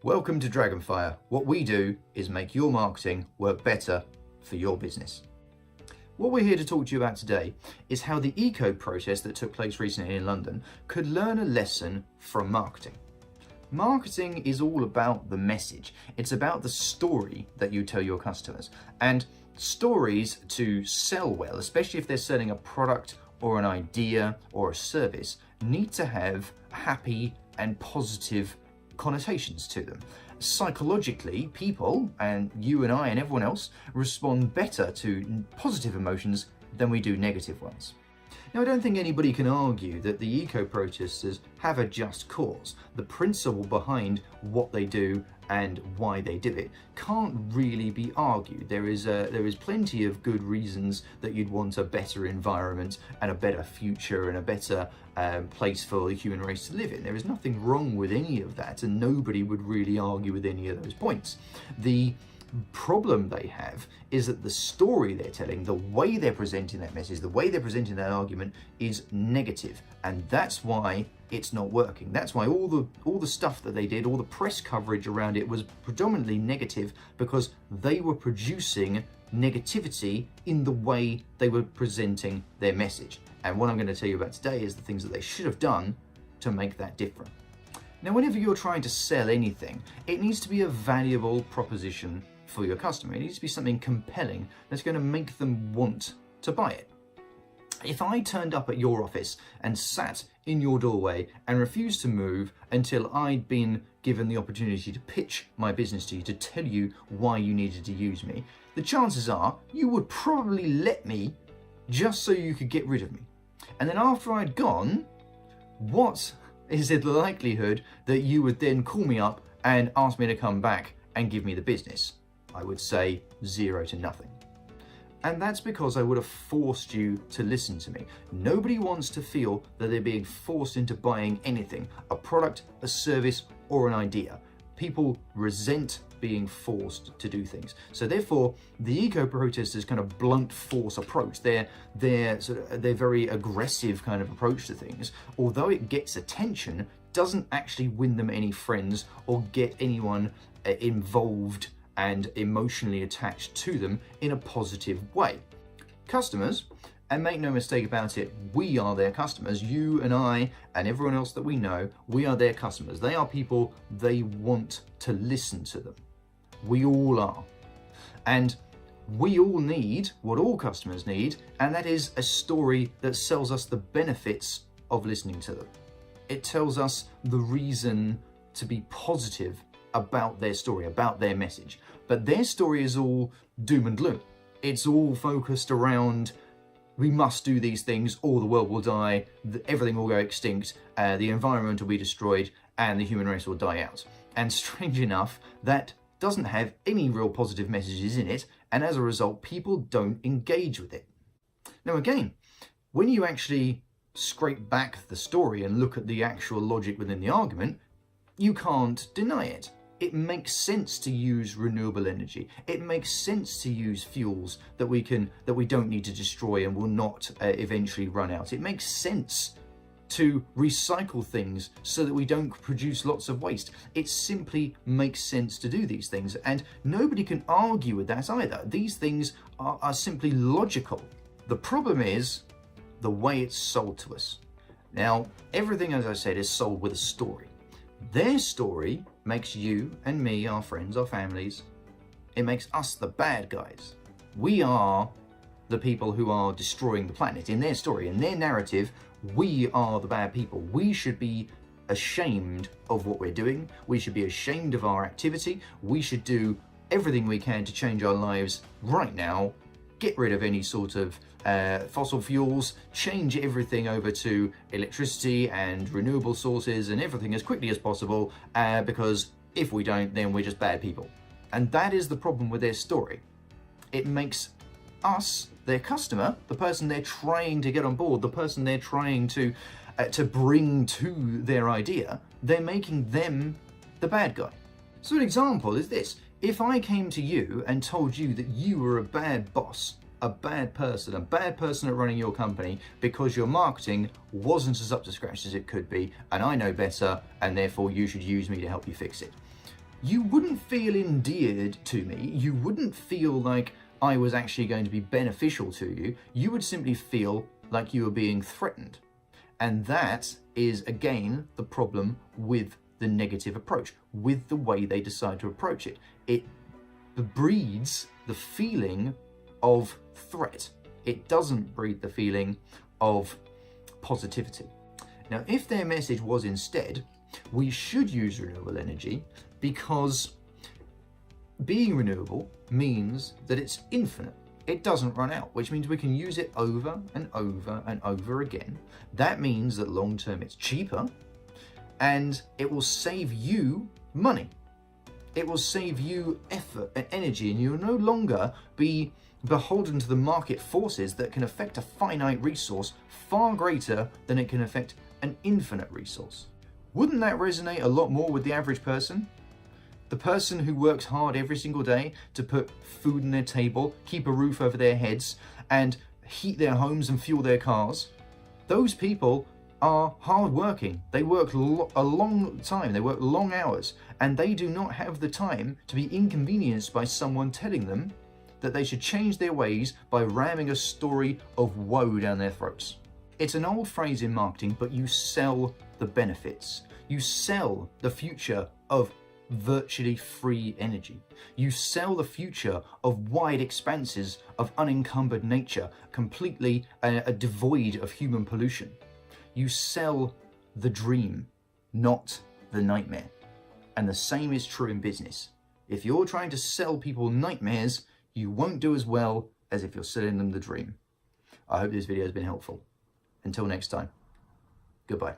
Welcome to Dragonfire. What we do is make your marketing work better for your business. What we're here to talk to you about today is how the eco protest that took place recently in London could learn a lesson from marketing. Marketing is all about the message. It's about the story that you tell your customers. And stories to sell well, especially if they're selling a product or an idea or a service, need to have happy and positive connotations to them. Psychologically, people, and you and I and everyone else, respond better to positive emotions than we do negative ones. Now, I don't think anybody can argue that the eco-protesters have a just cause. The principle behind what they do and why they do it can't really be argued. There is plenty of good reasons that you'd want a better environment and a better future and a better place for the human race to live in. There is nothing wrong with any of that, and nobody would really argue with any of those points. The problem they have is that the story they're telling, the way they're presenting that message, the way they're presenting that argument is negative, and that's why it's not working. That's why all the stuff that they did, all the press coverage around it was predominantly negative, because they were producing negativity in the way they were presenting their message. And what I'm going to tell you about today is the things that they should have done to make that different. Now, whenever you're trying to sell anything, it needs to be a valuable proposition for your customer. It needs to be something compelling that's going to make them want to buy it. If I turned up at your office and sat in your doorway and refused to move until I'd been given the opportunity to pitch my business to you, to tell you why you needed to use me, the chances are you would probably let me just so you could get rid of me. And then after I'd gone, what is the likelihood that you would then call me up and ask me to come back and give me the business? I would say 0 to nothing. And that's because I would have forced you to listen to me. Nobody wants to feel that they're being forced into buying anything, a product, a service, or an idea. People resent being forced to do things. So therefore, the eco-protesters' kind of blunt force approach, their very aggressive kind of approach to things, although it gets attention, doesn't actually win them any friends or get anyone involved and emotionally attached to them in a positive way. Customers, and make no mistake about it, we are their customers. You and I and everyone else that we know, we are their customers. They are people, they want to listen to them. We all are. And we all need what all customers need, and that is a story that sells us the benefits of listening to them. It tells us the reason to be positive about their story, about their message. But their story is all doom and gloom. It's all focused around, we must do these things or the world will die, everything will go extinct, the environment will be destroyed, and the human race will die out. And strange enough, that doesn't have any real positive messages in it, and as a result, people don't engage with it. Now again, when you actually scrape back the story and look at the actual logic within the argument, you can't deny it. It makes sense to use renewable energy. It makes sense to use fuels that we don't need to destroy and will not eventually run out. It makes sense to recycle things so that we don't produce lots of waste. It simply makes sense to do these things, and nobody can argue with that either. These things are simply logical. The problem is the way it's sold to us. Now, everything, as I said, is sold with a story. Their story makes you and me, our friends, our families, it makes us the bad guys. We are the people who are destroying the planet. In their story, in their narrative, we are the bad people. We should be ashamed of what we're doing. We should be ashamed of our activity. We should do everything we can to change our lives right now, get rid of any sort of fossil fuels, change everything over to electricity and renewable sources and everything as quickly as possible, because if we don't, then we're just bad people. And that is the problem with their story. It makes us, their customer, the person they're trying to get on board, the person they're trying to bring to their idea, they're making them the bad guy. So an example is this. If I came to you and told you that you were a bad boss, a bad person at running your company because your marketing wasn't as up to scratch as it could be, and I know better, and therefore you should use me to help you fix it. you wouldn't feel endeared to me. You wouldn't feel like I was actually going to be beneficial to you. You would simply feel like you were being threatened. And that is, again, the problem with the negative approach, with the way they decide to approach it. It breeds the feeling of threat. It doesn't breed the feeling of positivity. Now, if their message was instead, we should use renewable energy because being renewable means that it's infinite. It doesn't run out, which means we can use it over and over and over again. That means that long term it's cheaper and it will save you money. It will save you effort and energy, and you'll no longer be beholden to the market forces that can affect a finite resource far greater than it can affect an infinite resource. Wouldn't that resonate a lot more with the average person? The person who works hard every single day to put food on their table, keep a roof over their heads, and heat their homes and fuel their cars. Those people are hard-working. They work a long time, they work long hours, and they do not have the time to be inconvenienced by someone telling them that they should change their ways by ramming a story of woe down their throats. It's an old phrase in marketing, but you sell the benefits. You sell the future of virtually free energy. You sell the future of wide expanses of unencumbered nature, completely devoid of human pollution. You sell the dream, not the nightmare. And the same is true in business. If you're trying to sell people nightmares, you won't do as well as if you're selling them the dream. I hope this video has been helpful. Until next time, goodbye.